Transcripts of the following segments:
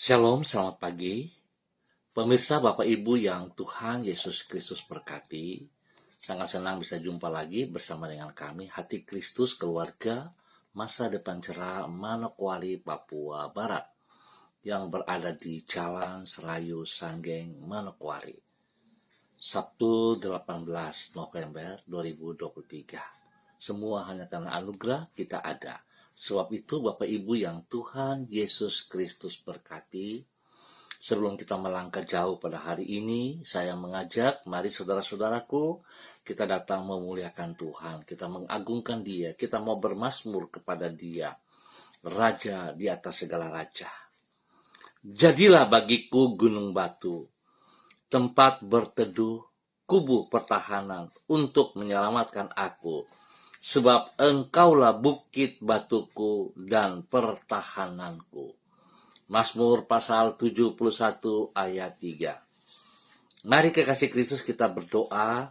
Shalom, selamat pagi. Pemirsa Bapak Ibu yang Tuhan Yesus Kristus berkati, sangat senang bisa jumpa lagi bersama dengan kami, Hati Kristus Keluarga Masa Depan Cerah Manokwari, Papua Barat, yang berada di Jalan Serayu Sanggeng, Manokwari. Sabtu 18 November 2023. Semua hanya karena anugerah kita ada. Sebab itu Bapak Ibu yang Tuhan Yesus Kristus berkati, sebelum kita melangkah jauh pada hari ini, saya mengajak, mari saudara-saudaraku, kita datang memuliakan Tuhan, kita mengagungkan Dia, kita mau bermazmur kepada Dia, Raja di atas segala raja. Jadilah bagiku gunung batu, tempat berteduh, kubu pertahanan untuk menyelamatkan aku, sebab Engkaulah bukit batuku dan pertahananku. Mazmur pasal 71 ayat 3. Mari kekasih Kristus kita berdoa,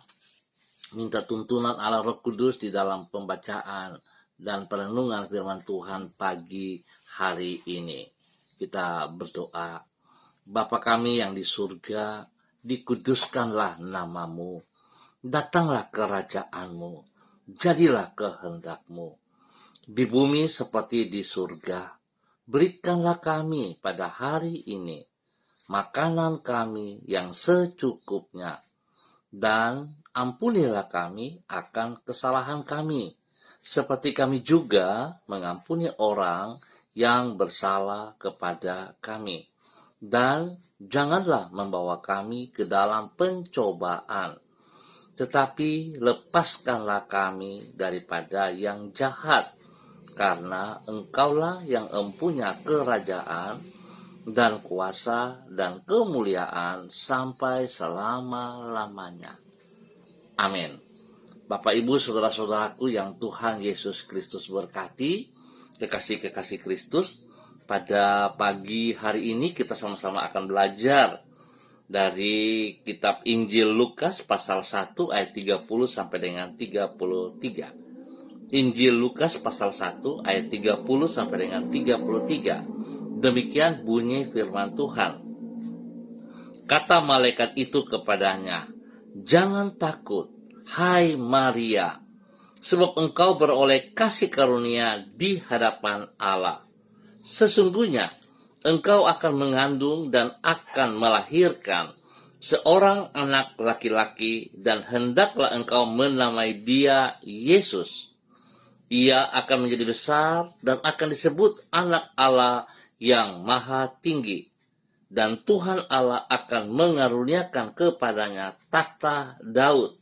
minta tuntunan Allah Roh Kudus di dalam pembacaan dan perenungan firman Tuhan pagi hari ini. Kita berdoa, Bapa kami yang di surga, dikuduskanlah namamu, datanglah kerajaanmu, jadilah kehendakmu, di bumi seperti di surga. Berikanlah kami pada hari ini makanan kami yang secukupnya, dan ampunilah kami akan kesalahan kami, seperti kami juga mengampuni orang yang bersalah kepada kami. Dan janganlah membawa kami ke dalam pencobaan, tetapi lepaskanlah kami daripada yang jahat, karena Engkaulah yang empunya kerajaan dan kuasa dan kemuliaan sampai selama-lamanya. Amin. Bapak Ibu saudara-saudaraku yang Tuhan Yesus Kristus berkati, kekasih-kekasih Kristus, pada pagi hari ini kita sama-sama akan belajar dari kitab Injil Lukas pasal 1 ayat 30 sampai dengan 33. Injil Lukas pasal 1 ayat 30 sampai dengan 33. Demikian bunyi firman Tuhan. Kata malaikat itu kepadanya, "Jangan takut, hai Maria, sebab engkau beroleh kasih karunia di hadapan Allah. Sesungguhnya engkau akan mengandung dan akan melahirkan seorang anak laki-laki, dan hendaklah engkau menamai dia Yesus. Ia akan menjadi besar dan akan disebut Anak Allah yang Maha Tinggi. Dan Tuhan Allah akan mengaruniakan kepadanya takhta Daud,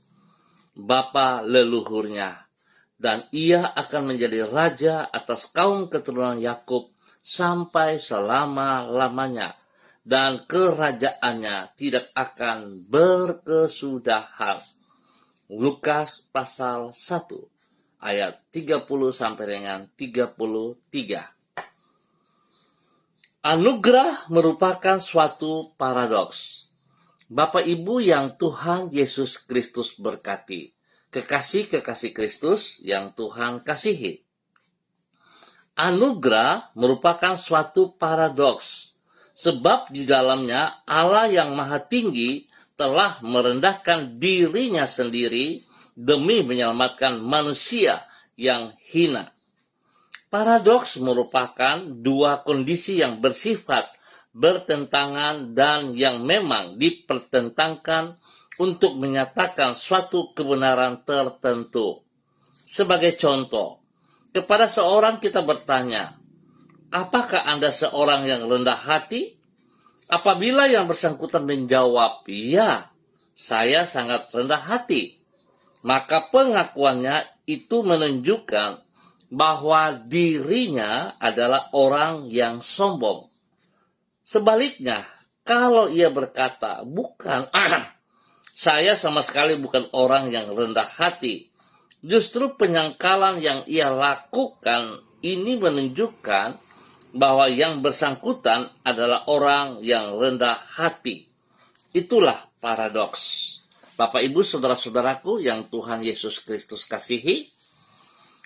bapa leluhurnya, dan ia akan menjadi raja atas kaum keturunan Yakub sampai selama-lamanya, dan kerajaannya tidak akan berkesudahan." Lukas pasal 1 ayat 30 sampai dengan 33. Anugerah merupakan suatu paradoks. Bapak Ibu yang Tuhan Yesus Kristus berkati, kekasih-kekasih Kristus yang Tuhan kasihi. Anugerah merupakan suatu paradoks, sebab di dalamnya Allah yang Maha Tinggi telah merendahkan dirinya sendiri demi menyelamatkan manusia yang hina. Paradoks merupakan dua kondisi yang bersifat bertentangan dan yang memang dipertentangkan untuk menyatakan suatu kebenaran tertentu. Sebagai contoh, kepada seorang kita bertanya, "Apakah Anda seorang yang rendah hati?" Apabila yang bersangkutan menjawab, "Ya, saya sangat rendah hati," maka pengakuannya itu menunjukkan bahwa dirinya adalah orang yang sombong. Sebaliknya, kalau ia berkata, "Bukan, saya sama sekali bukan orang yang rendah hati," justru penyangkalan yang ia lakukan ini menunjukkan bahwa yang bersangkutan adalah orang yang rendah hati. Itulah paradoks. Bapak Ibu saudara-saudaraku yang Tuhan Yesus Kristus kasihi,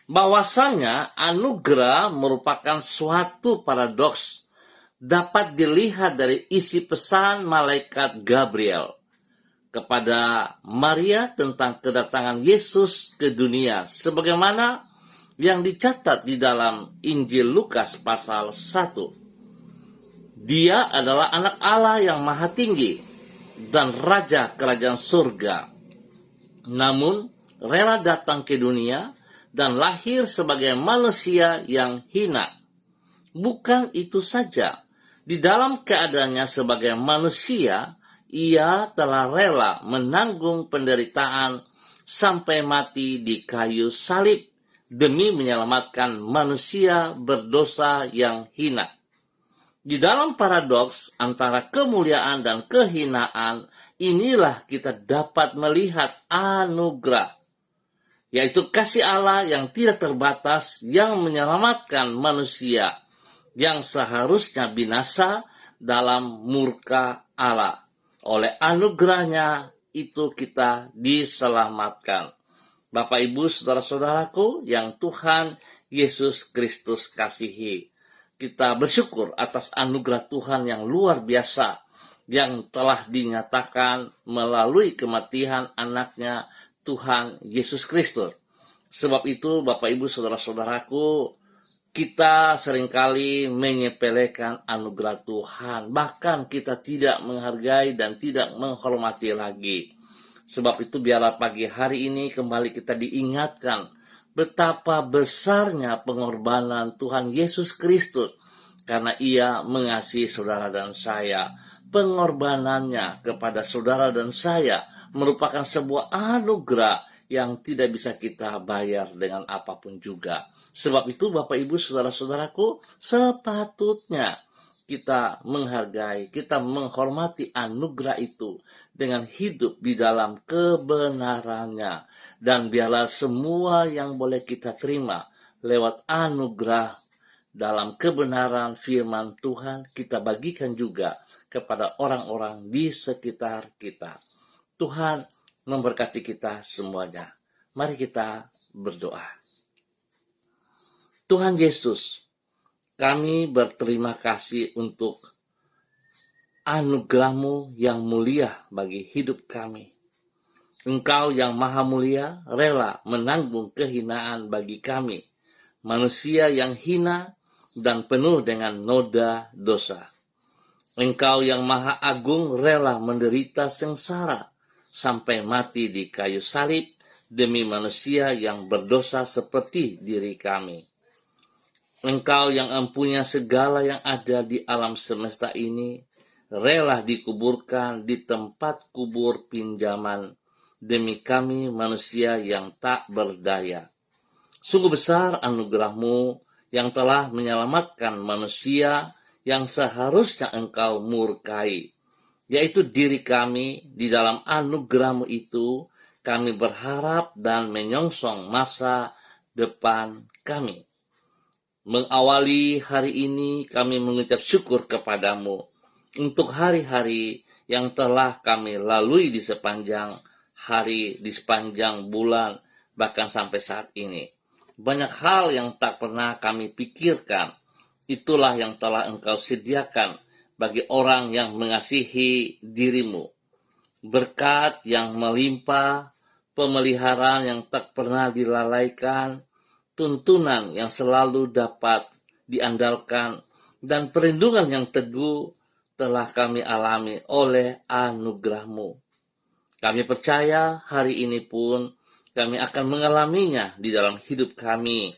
bahwasanya anugerah merupakan suatu paradoks dapat dilihat dari isi pesan malaikat Gabriel kepada Maria tentang kedatangan Yesus ke dunia, sebagaimana yang dicatat di dalam Injil Lukas pasal 1. Dia adalah anak Allah yang maha tinggi dan raja kerajaan surga, namun rela datang ke dunia dan lahir sebagai manusia yang hina. Bukan itu saja, di dalam keadaannya sebagai manusia, ia telah rela menanggung penderitaan sampai mati di kayu salib demi menyelamatkan manusia berdosa yang hina. Di dalam paradoks antara kemuliaan dan kehinaan, inilah kita dapat melihat anugerah, yaitu kasih Allah yang tidak terbatas yang menyelamatkan manusia yang seharusnya binasa dalam murka Allah. Oleh anugerahnya itu kita diselamatkan. Bapak, Ibu, saudara-saudaraku yang Tuhan Yesus Kristus kasihi, kita bersyukur atas anugerah Tuhan yang luar biasa yang telah dinyatakan melalui kematian anaknya Tuhan Yesus Kristus. Sebab itu, Bapak, Ibu, saudara-saudaraku, kita seringkali menyepelekan anugerah Tuhan. Bahkan kita tidak menghargai dan tidak menghormati lagi. Sebab itu biarlah pagi hari ini kembali kita diingatkan betapa besarnya pengorbanan Tuhan Yesus Kristus. Karena ia mengasihi saudara dan saya. Pengorbanannya kepada saudara dan saya merupakan sebuah anugerah yang tidak bisa kita bayar dengan apapun juga. Sebab itu Bapak, Ibu, saudara-saudaraku, sepatutnya kita menghargai, kita menghormati anugerah itu dengan hidup di dalam kebenarannya. Dan biarlah semua yang boleh kita terima lewat anugerah dalam kebenaran firman Tuhan, kita bagikan juga kepada orang-orang di sekitar kita. Tuhan memberkati kita semuanya. Mari kita berdoa. Tuhan Yesus, kami berterima kasih untuk anugerah-Mu yang mulia bagi hidup kami. Engkau yang maha mulia rela menanggung kehinaan bagi kami, manusia yang hina dan penuh dengan noda dosa. Engkau yang maha agung rela menderita sengsara sampai mati di kayu salib demi manusia yang berdosa seperti diri kami. Engkau yang empunya segala yang ada di alam semesta ini, rela dikuburkan di tempat kubur pinjaman demi kami manusia yang tak berdaya. Sungguh besar anugerah-Mu yang telah menyelamatkan manusia yang seharusnya Engkau murkai, yaitu diri kami. Di dalam anugerah-Mu itu, kami berharap dan menyongsong masa depan kami. Mengawali hari ini kami mengucap syukur kepadamu untuk hari-hari yang telah kami lalui di sepanjang hari, di sepanjang bulan, bahkan sampai saat ini. Banyak hal yang tak pernah kami pikirkan, itulah yang telah Engkau sediakan bagi orang yang mengasihi diri-Mu. Berkat yang melimpah, pemeliharaan yang tak pernah dilalaikan, tuntunan yang selalu dapat diandalkan, dan perlindungan yang teguh telah kami alami oleh anugerah-Mu. Kami percaya hari ini pun kami akan mengalaminya di dalam hidup kami.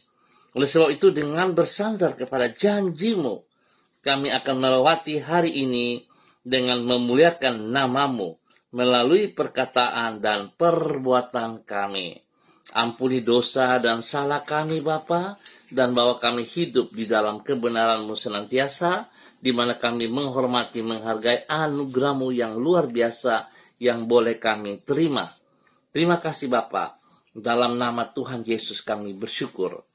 Oleh sebab itu, dengan bersandar kepada janji-Mu, kami akan melewati hari ini dengan memuliakan nama-Mu melalui perkataan dan perbuatan kami. Ampuni dosa dan salah kami, Bapa, dan bawa kami hidup di dalam kebenaran-Mu senantiasa, di mana kami menghormati, menghargai anugerah-Mu yang luar biasa yang boleh kami terima. Terima kasih, Bapa. Dalam nama Tuhan Yesus kami bersyukur.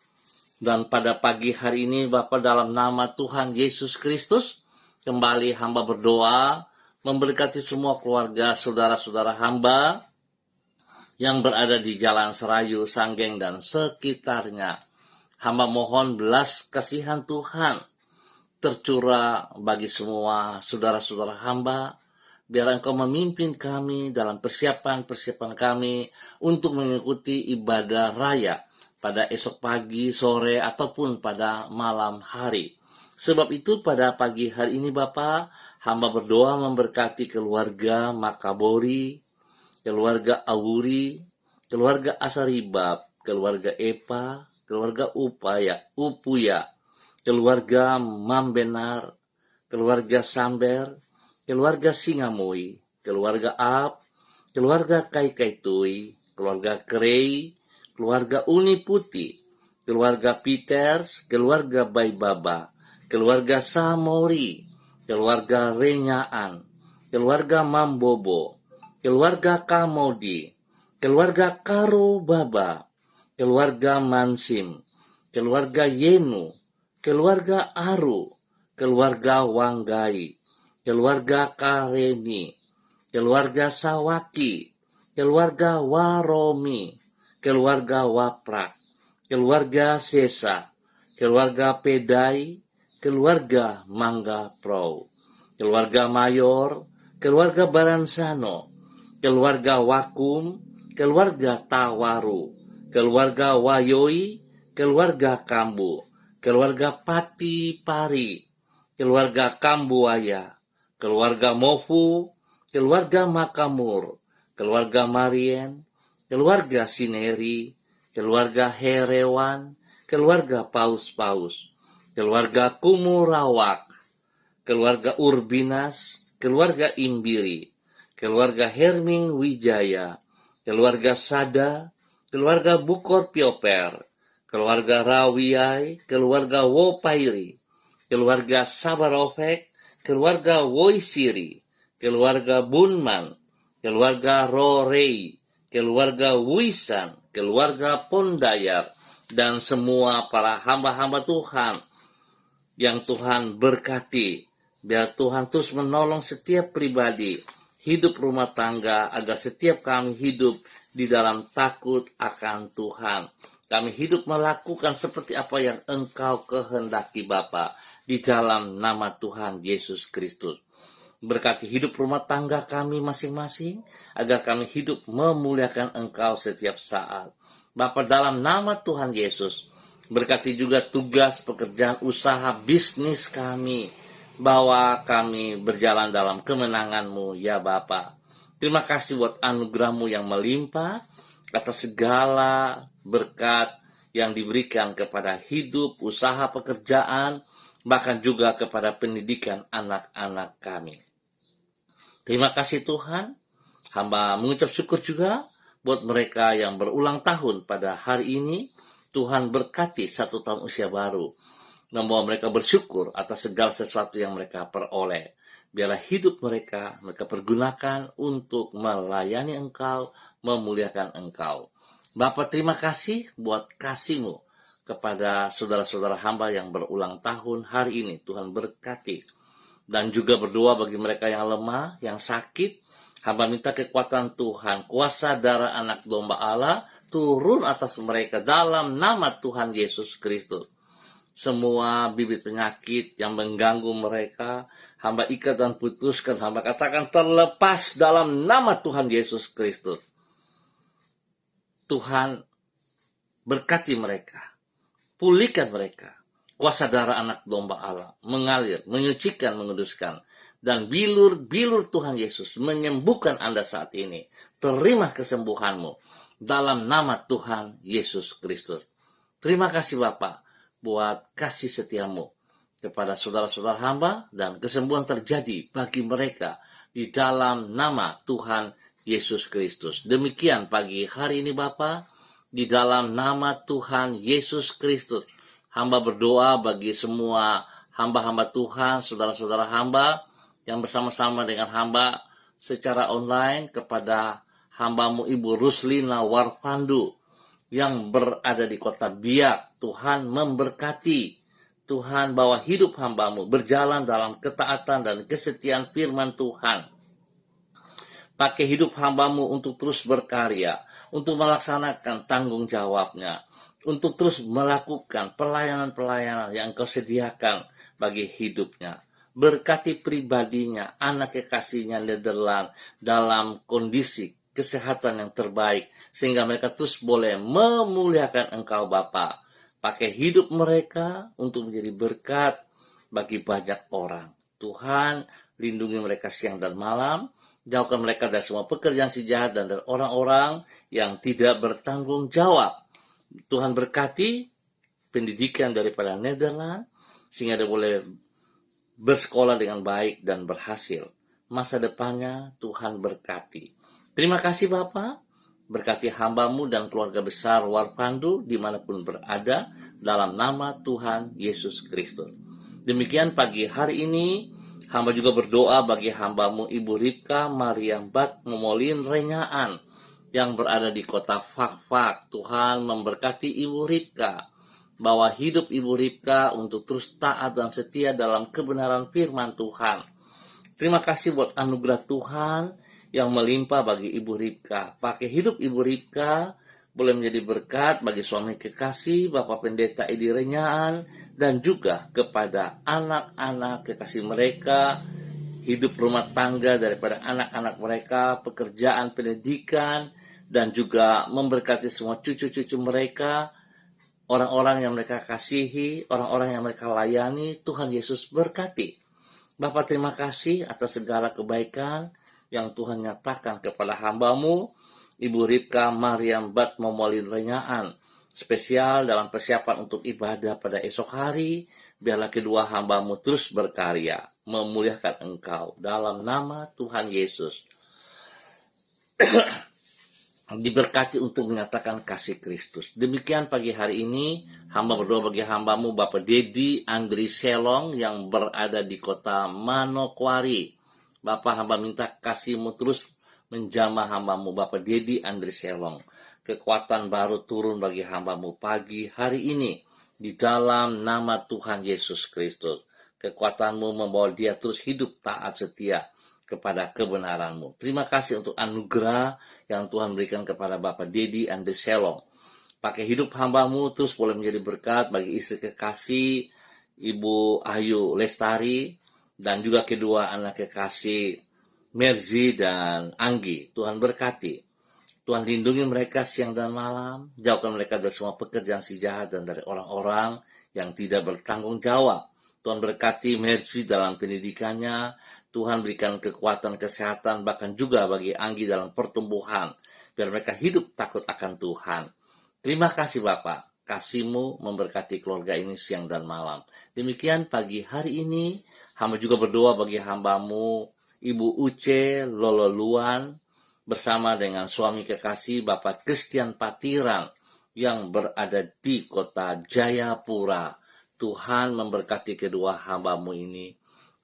Dan pada pagi hari ini, Bapa, dalam nama Tuhan Yesus Kristus, kembali hamba berdoa, memberkati semua keluarga, saudara-saudara hamba, yang berada di Jalan Serayu, Sanggeng, dan sekitarnya. Hamba mohon belas kasihan Tuhan tercurah bagi semua saudara-saudara hamba. Biar Engkau memimpin kami dalam persiapan-persiapan kami untuk mengikuti ibadah raya pada esok pagi, sore, ataupun pada malam hari. Sebab itu pada pagi hari ini Bapa, hamba berdoa memberkati keluarga Makabori, keluarga Awuri, keluarga Asaribab, keluarga Epa, keluarga Upuya, keluarga Mambenar, keluarga Samber, keluarga Singamui, keluarga Ab, keluarga Kaikaitui, keluarga Krei, keluarga Uni Putih, keluarga Peters, keluarga Baibaba, keluarga Samori, keluarga Renyaan, keluarga Mambobo, keluarga Kamodi, keluarga Karobaba, keluarga Mansim, keluarga Yenu, keluarga Aru, keluarga Wanggai, keluarga Kareni, keluarga Sawaki, keluarga Waromi, keluarga Waprak, keluarga Sesa, keluarga Pedai, keluarga Mangga Pro, keluarga Mayor, keluarga Baransano, keluarga Wakum, keluarga Tawaru, keluarga Wayoi, keluarga Kambu, keluarga Pati Pari, keluarga Kambuaya, keluarga Mofu, keluarga Makamur, keluarga Marien, keluarga Sineri, keluarga Herewan, keluarga Paus-Paus, keluarga Kumurawak, keluarga Urbinas, keluarga Imbiri, keluarga Herming Wijaya, keluarga Sada, keluarga Bukor Pioper, keluarga Rawiai, keluarga Wopairi, keluarga Sabarofek, keluarga Woisiri, keluarga Bunman, keluarga Rorei, keluarga Wisan, keluarga Pondayar, dan semua para hamba-hamba Tuhan yang Tuhan berkati. Biar Tuhan terus menolong setiap pribadi, hidup rumah tangga, agar setiap kami hidup di dalam takut akan Tuhan. Kami hidup melakukan seperti apa yang Engkau kehendaki Bapa, di dalam nama Tuhan Yesus Kristus. Berkati hidup rumah tangga kami masing-masing, agar kami hidup memuliakan Engkau setiap saat. Bapa, dalam nama Tuhan Yesus, berkati juga tugas, pekerjaan, usaha, bisnis kami, bahwa kami berjalan dalam kemenangan-Mu, ya Bapa. Terima kasih buat anugerah-Mu yang melimpah, atas segala berkat yang diberikan kepada hidup, usaha, pekerjaan, bahkan juga kepada pendidikan anak-anak kami. Terima kasih Tuhan. Hamba mengucap syukur juga buat mereka yang berulang tahun pada hari ini. Tuhan berkati 1 tahun usia baru, membawa mereka bersyukur atas segala sesuatu yang mereka peroleh. Biarlah hidup mereka pergunakan untuk melayani Engkau, memuliakan Engkau. Bapa, terima kasih buat kasih-Mu kepada saudara-saudara hamba yang berulang tahun hari ini. Tuhan berkati. Dan juga berdoa bagi mereka yang lemah, yang sakit. Hamba minta kekuatan Tuhan, kuasa darah anak domba Allah turun atas mereka dalam nama Tuhan Yesus Kristus. Semua bibit penyakit yang mengganggu mereka, hamba ikat dan putuskan, hamba katakan terlepas dalam nama Tuhan Yesus Kristus. Tuhan berkati mereka, pulihkan mereka. Kuasa darah anak domba Allah mengalir, menyucikan, menguduskan. Dan bilur-bilur Tuhan Yesus menyembuhkan Anda saat ini. Terima kesembuhanmu dalam nama Tuhan Yesus Kristus. Terima kasih Bapa buat kasih setiamu kepada saudara-saudara hamba, dan kesembuhan terjadi bagi mereka di dalam nama Tuhan Yesus Kristus. Demikian pagi hari ini Bapa, di dalam nama Tuhan Yesus Kristus, hamba berdoa bagi semua hamba-hamba Tuhan, saudara-saudara hamba yang bersama-sama dengan hamba secara online, kepada hamba-Mu Ibu Ruslina Warpandu yang berada di kota Biak. Tuhan memberkati. Tuhan bawa hidup hamba-Mu berjalan dalam ketaatan dan kesetiaan firman Tuhan. Pakai hidup hamba-Mu untuk terus berkarya, untuk melaksanakan tanggung jawabnya. untuk terus melakukan pelayanan-pelayanan yang Engkau sediakan bagi hidupnya. Berkati pribadinya, anak kekasihnya Nederland dalam kondisi kesehatan yang terbaik, sehingga mereka terus boleh memuliakan Engkau Bapa. Pakai hidup mereka untuk menjadi berkat bagi banyak orang. Tuhan, lindungi mereka siang dan malam, jauhkan mereka dari semua pekerjaan si jahat dan dari orang-orang yang tidak bertanggung jawab. Tuhan berkati pendidikan daripada Nederland, sehingga dia boleh bersekolah dengan baik dan berhasil. Masa depannya Tuhan berkati. Terima kasih Bapa, berkati hamba-Mu dan keluarga besar Warpandu dimanapun berada, dalam nama Tuhan Yesus Kristus. Demikian pagi hari ini, hamba juga berdoa bagi hamba-Mu Ibu Ripka Mariam Bat Momolin Renyaan, yang berada di kota Fakfak. Tuhan memberkati Ibu Ripka, bahwa hidup Ibu Ripka untuk terus taat dan setia dalam kebenaran firman Tuhan. Terima kasih buat anugerah Tuhan yang melimpah bagi Ibu Ripka. Pakai hidup Ibu Ripka boleh menjadi berkat bagi suami kekasih Bapak Pendeta Edi Renyaan, dan juga kepada anak-anak kekasih mereka, hidup rumah tangga daripada anak-anak mereka, pekerjaan, pendidikan, dan juga memberkati semua cucu-cucu mereka, orang-orang yang mereka kasihi, orang-orang yang mereka layani. Tuhan Yesus berkati. Bapak terima kasih atas segala kebaikan yang Tuhan nyatakan kepada hamba-Mu, Ibu Ripka Mariam Bat Momolin Renyaan, spesial dalam persiapan untuk ibadah pada esok hari. Biarlah kedua hamba-Mu terus berkarya, memuliakan Engkau, dalam nama Tuhan Yesus. Diberkati untuk menyatakan kasih Kristus. Demikian pagi hari ini, hamba berdoa bagi hamba-Mu Bapak Dedi Andri Selong yang berada di kota Manokwari. Bapak, hamba minta kasih-Mu terus menjamah hamba-Mu Bapak Dedi Andri Selong. Kekuatan baru turun bagi hamba-Mu pagi hari ini, di dalam nama Tuhan Yesus Kristus. Kekuatan-Mu membawa dia terus hidup taat setia kepada kebenaran-Mu. Terima kasih untuk anugerah yang Tuhan berikan kepada Bapak Dedi Andri Selong. Pakai hidup hamba-Mu terus boleh menjadi berkat bagi istri kekasih Ibu Ayu Lestari, dan juga kedua anak kekasih Merzi dan Anggi. Tuhan berkati. Tuhan lindungi mereka siang dan malam, jauhkan mereka dari semua pekerjaan si jahat dan dari orang-orang yang tidak bertanggung jawab. Tuhan berkati Merzi dalam pendidikannya, Tuhan berikan kekuatan kesehatan, bahkan juga bagi Anggi dalam pertumbuhan, biar mereka hidup takut akan Tuhan. Terima kasih Bapak, kasih-Mu memberkati keluarga ini siang dan malam. Demikian pagi hari ini, hamba juga berdoa bagi hamba-Mu Ibu Uce Lololuan, bersama dengan suami kekasih Bapak Christian Patiran, yang berada di kota Jayapura. Tuhan memberkati kedua hamba-Mu ini,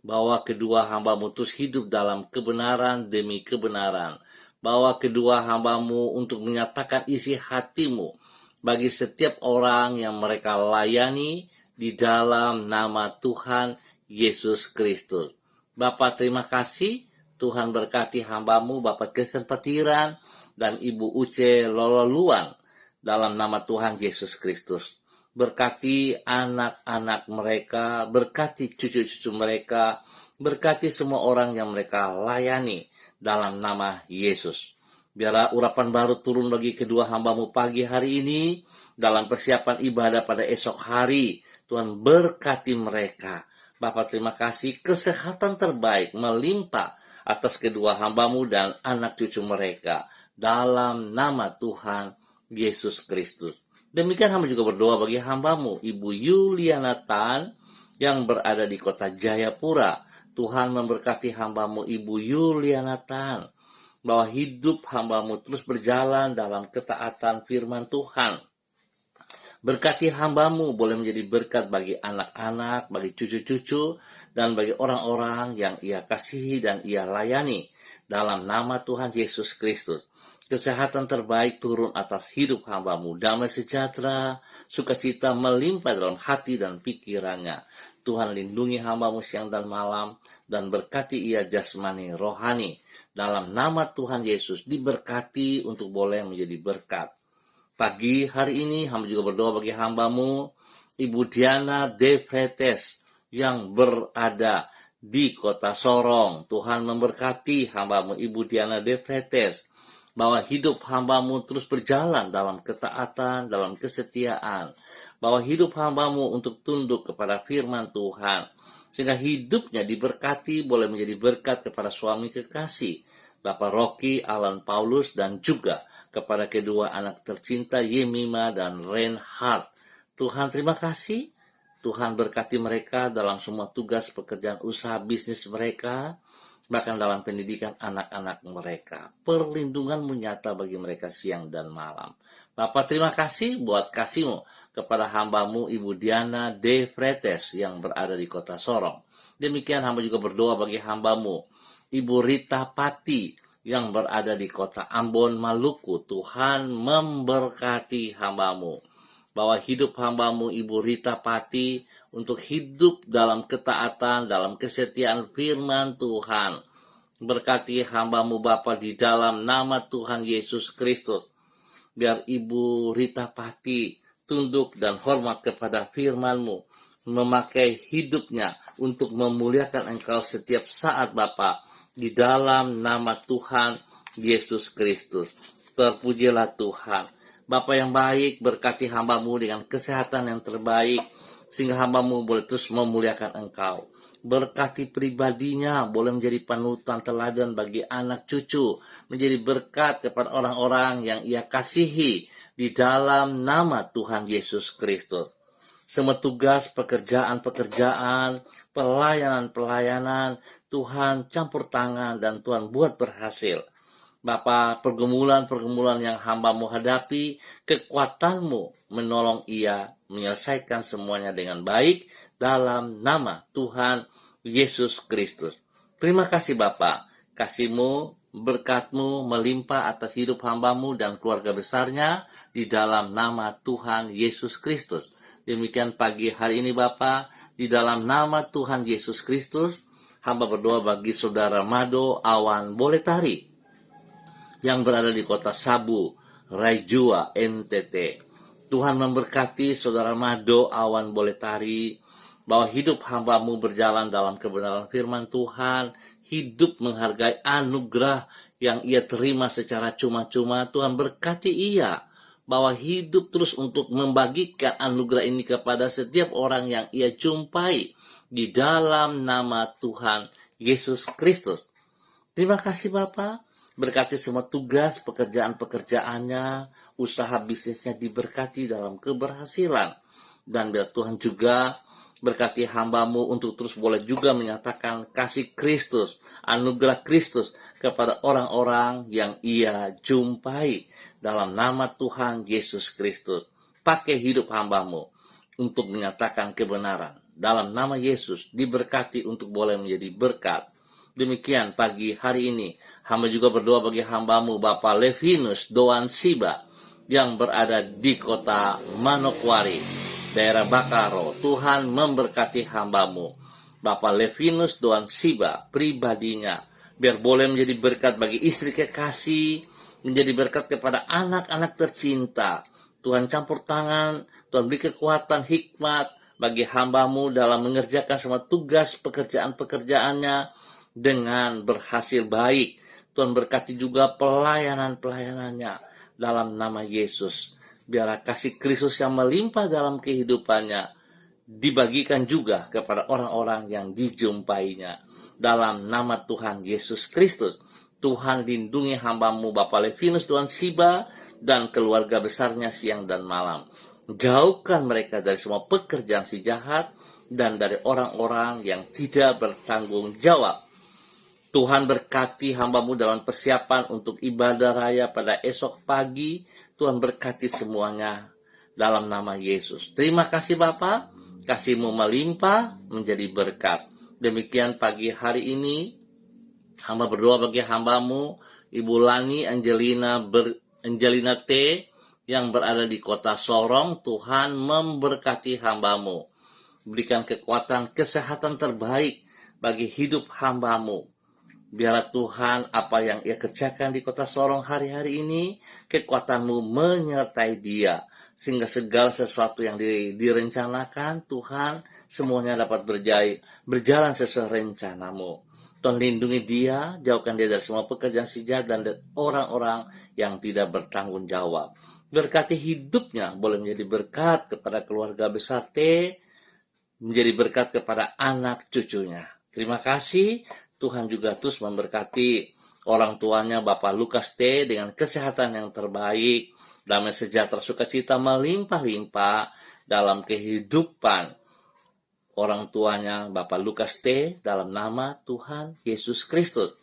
bahwa kedua hamba-Mu terus hidup dalam kebenaran demi kebenaran, bahwa kedua hamba-Mu untuk menyatakan isi hati-Mu bagi setiap orang yang mereka layani di dalam nama Tuhan Yesus Kristus. Bapak terima kasih, Tuhan berkati hamba-Mu Bapak Kristen Patiran dan Ibu Uce Lololuan dalam nama Tuhan Yesus Kristus. Berkati anak-anak mereka, berkati cucu-cucu mereka, berkati semua orang yang mereka layani dalam nama Yesus. Biarlah urapan baru turun bagi kedua hamba-Mu pagi hari ini, dalam persiapan ibadah pada esok hari. Tuhan berkati mereka. Bapak terima kasih, kesehatan terbaik melimpah atas kedua hamba-Mu dan anak cucu mereka, dalam nama Tuhan Yesus Kristus. Demikian hamba juga berdoa bagi hamba-Mu Ibu Yuliana Tan yang berada di kota Jayapura. Tuhan memberkati hamba-Mu Ibu Yuliana Tan, bahwa hidup hamba-Mu terus berjalan dalam ketaatan firman Tuhan. Berkati hamba-Mu boleh menjadi berkat bagi anak-anak, bagi cucu-cucu, dan bagi orang-orang yang Ia kasihi dan Ia layani, dalam nama Tuhan Yesus Kristus. Kesehatan terbaik turun atas hidup hamba-Mu, damai sejahtera, sukacita melimpah dalam hati dan pikirannya. Tuhan lindungi hamba-Mu siang dan malam, dan berkati ia jasmani rohani. Dalam nama Tuhan Yesus diberkati untuk boleh menjadi berkat. Pagi hari ini hamba juga berdoa bagi hambamu, Ibu Diana De Fretes, yang berada di kota Sorong. Tuhan memberkati hambamu Ibu Diana De Fretes, bahwa hidup hambamu terus berjalan dalam ketaatan, dalam kesetiaan, bahwa hidup hambamu untuk tunduk kepada firman Tuhan, sehingga hidupnya diberkati, boleh menjadi berkat kepada suami kekasih, Bapak Rocky Alan Paulus, dan juga kepada kedua anak tercinta Yemima dan Reinhard. Tuhan terima kasih, Tuhan berkati mereka dalam semua tugas pekerjaan usaha bisnis mereka, bahkan dalam pendidikan anak-anak mereka. Perlindunganmu nyata bagi mereka siang dan malam. Bapak terima kasih buat kasih-Mu kepada hambamu Ibu Diana De Fretes yang berada di kota Sorong. Demikian hamba juga berdoa bagi hambamu Ibu Rita Pati yang berada di kota Ambon, Maluku. Tuhan memberkati hambamu, bahwa hidup hambamu Ibu Rita Pati untuk hidup dalam ketaatan, dalam kesetiaan firman Tuhan. Berkati hambamu Bapa di dalam nama Tuhan Yesus Kristus. Biar Ibu Rita Pati tunduk dan hormat kepada firman-Mu, memakai hidupnya untuk memuliakan Engkau setiap saat Bapa, di dalam nama Tuhan Yesus Kristus. Terpujilah Tuhan. Bapa yang baik, berkati hambamu dengan kesehatan yang terbaik, sehingga hambamu boleh terus memuliakan Engkau. Berkati pribadinya, boleh menjadi panutan teladan bagi anak cucu, menjadi berkat kepada orang-orang yang ia kasihi, di dalam nama Tuhan Yesus Kristus. Semua tugas, pekerjaan-pekerjaan, pelayanan-pelayanan, Tuhan campur tangan dan Tuhan buat berhasil. Bapa, pergumulan-pergumulan yang hambamu hadapi, kekuatanmu menolong ia menyelesaikan semuanya dengan baik dalam nama Tuhan Yesus Kristus. Terima kasih Bapa, kasih-Mu, berkat-Mu melimpah atas hidup hambamu dan keluarga besarnya di dalam nama Tuhan Yesus Kristus. Demikian pagi hari ini Bapa, di dalam nama Tuhan Yesus Kristus, hamba berdoa bagi saudara Mado Awan Boletari yang berada di kota Sabu, Raijua, NTT. Tuhan memberkati saudara Mado Awan Boletari, bahwa hidup hambamu berjalan dalam kebenaran firman Tuhan, hidup menghargai anugerah yang ia terima secara cuma-cuma. Tuhan berkati ia, bahwa hidup terus untuk membagikan anugerah ini kepada setiap orang yang ia jumpai, di dalam nama Tuhan Yesus Kristus. Terima kasih Bapak. Berkati semua tugas, pekerjaan-pekerjaannya, usaha bisnisnya diberkati dalam keberhasilan. Dan biar Tuhan juga berkati hambamu untuk terus boleh juga menyatakan kasih Kristus, anugerah Kristus kepada orang-orang yang ia jumpai dalam nama Tuhan Yesus Kristus. Pakai hidup hambamu untuk menyatakan kebenaran. Dalam nama Yesus diberkati untuk boleh menjadi berkat. Demikian pagi hari ini, hamba juga berdoa bagi hambamu Bapak Levinus Doan Siba yang berada di kota Manokwari, daerah Bakaro. Tuhan memberkati hambamu Bapak Levinus Doan Siba pribadinya, biar boleh menjadi berkat bagi istri kekasih, menjadi berkat kepada anak-anak tercinta. Tuhan campur tangan, Tuhan beri kekuatan, hikmat bagi hambamu dalam mengerjakan semua tugas pekerjaan-pekerjaannya dengan berhasil baik. Tuhan berkati juga pelayanan-pelayanannya dalam nama Yesus. Biarlah kasih Kristus yang melimpah dalam kehidupannya dibagikan juga kepada orang-orang yang dijumpainya. Dalam nama Tuhan Yesus Kristus, Tuhan lindungi hambamu Bapak Levinus Doan Siba dan keluarga besarnya siang dan malam. Jauhkan mereka dari semua pekerjaan si jahat dan dari orang-orang yang tidak bertanggung jawab. Tuhan berkati hambamu dalam persiapan untuk ibadah raya pada esok pagi. Tuhan berkati semuanya dalam nama Yesus. Terima kasih Bapa, kasih-Mu melimpah menjadi berkat. Demikian pagi hari ini, hamba berdoa bagi hambamu Ibu Lani Angelina T yang berada di kota Sorong. Tuhan memberkati hambamu, berikan kekuatan kesehatan terbaik bagi hidup hambamu. Biarlah Tuhan apa yang ia kerjakan di kota Sorong hari-hari ini, kekuatan-Mu menyertai dia. Sehingga segala sesuatu yang direncanakan, Tuhan, semuanya dapat berjalan sesuai rencana-Mu. Tuhan lindungi dia, jauhkan dia dari semua pekerjaan si jahat dan dari orang-orang yang tidak bertanggung jawab. Berkati hidupnya, boleh menjadi berkat kepada keluarga besar T, menjadi berkat kepada anak cucunya. Terima kasih, Tuhan juga terus memberkati orang tuanya Bapak Lukas T dengan kesehatan yang terbaik, damai sejahtera sukacita melimpah-limpah dalam kehidupan orang tuanya Bapak Lukas T dalam nama Tuhan Yesus Kristus.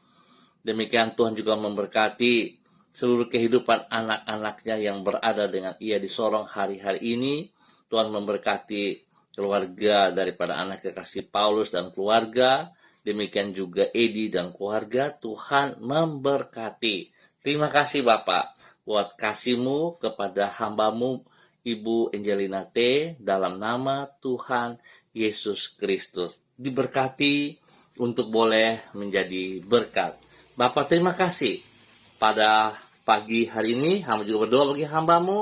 Demikian Tuhan juga memberkati seluruh kehidupan anak-anaknya yang berada dengan ia di Sorong hari-hari ini. Tuhan memberkati keluarga daripada anak kekasih Paulus dan keluarga. Demikian juga Edi dan keluarga. Tuhan memberkati. Terima kasih Bapak buat kasih-Mu kepada hamba-Mu Ibu Angelina T dalam nama Tuhan Yesus Kristus. Diberkati untuk boleh menjadi berkat. Bapak terima kasih pada pagi hari ini. Hamba juga berdoa bagi hamba-Mu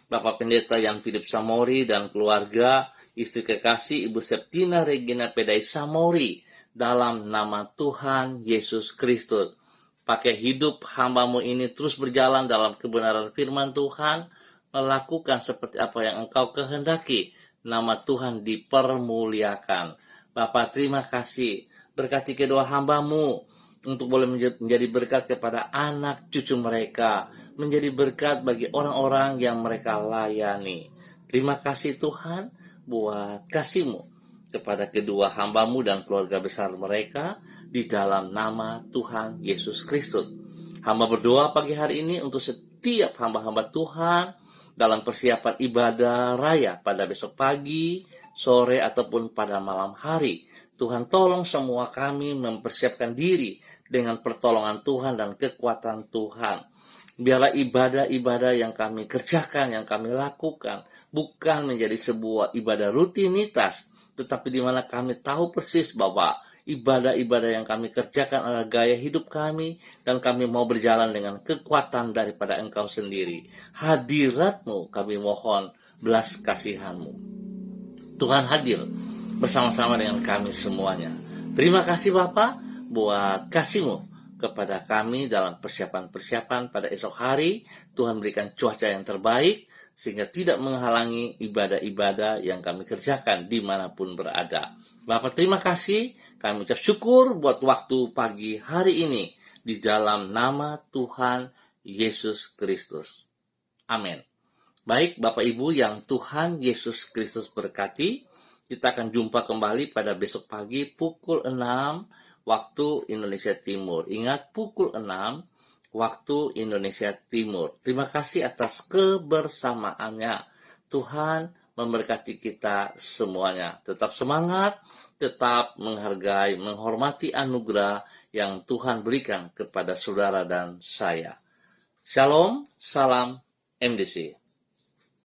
Bapak Pendeta Yan Philip Samori dan keluarga, istri kekasih Ibu Septina Regina Pedai Samori dalam nama Tuhan Yesus Kristus. Pakai hidup hamba-Mu ini terus berjalan dalam kebenaran firman Tuhan, melakukan seperti apa yang Engkau kehendaki. Nama Tuhan dipermuliakan. Bapak terima kasih. Berkati kedua hamba-Mu untuk boleh menjadi berkat kepada anak cucu mereka, menjadi berkat bagi orang-orang yang mereka layani. Terima kasih Tuhan buat kasih-Mu kepada kedua hamba-Mu dan keluarga besar mereka di dalam nama Tuhan Yesus Kristus. Hamba berdoa pagi hari ini untuk setiap hamba-hamba Tuhan dalam persiapan ibadah raya pada besok pagi, sore, ataupun pada malam hari. Tuhan tolong semua kami mempersiapkan diri dengan pertolongan Tuhan dan kekuatan Tuhan. Biarlah ibadah-ibadah yang kami kerjakan, yang kami lakukan, bukan menjadi sebuah ibadah rutinitas, tetapi di mana kami tahu persis bahwa ibadah-ibadah yang kami kerjakan adalah gaya hidup kami, dan kami mau berjalan dengan kekuatan daripada Engkau sendiri. Hadirat-Mu kami mohon, belas kasihan-Mu. Tuhan hadir bersama-sama dengan kami semuanya. Terima kasih Bapa buat kasih-Mu kepada kami dalam persiapan-persiapan pada esok hari. Tuhan berikan cuaca yang terbaik sehingga tidak menghalangi ibadah-ibadah yang kami kerjakan dimanapun berada. Bapak terima kasih, kami ucap syukur buat waktu pagi hari ini di dalam nama Tuhan Yesus Kristus. Amin. Baik Bapak Ibu yang Tuhan Yesus Kristus berkati, kita akan jumpa kembali pada besok pagi pukul 6 waktu Indonesia Timur. Ingat, pukul 6 waktu Indonesia Timur. Terima kasih atas kebersamaannya. Tuhan memberkati kita semuanya. Tetap semangat, tetap menghargai, menghormati anugerah yang Tuhan berikan kepada saudara dan saya. Shalom, salam MDC.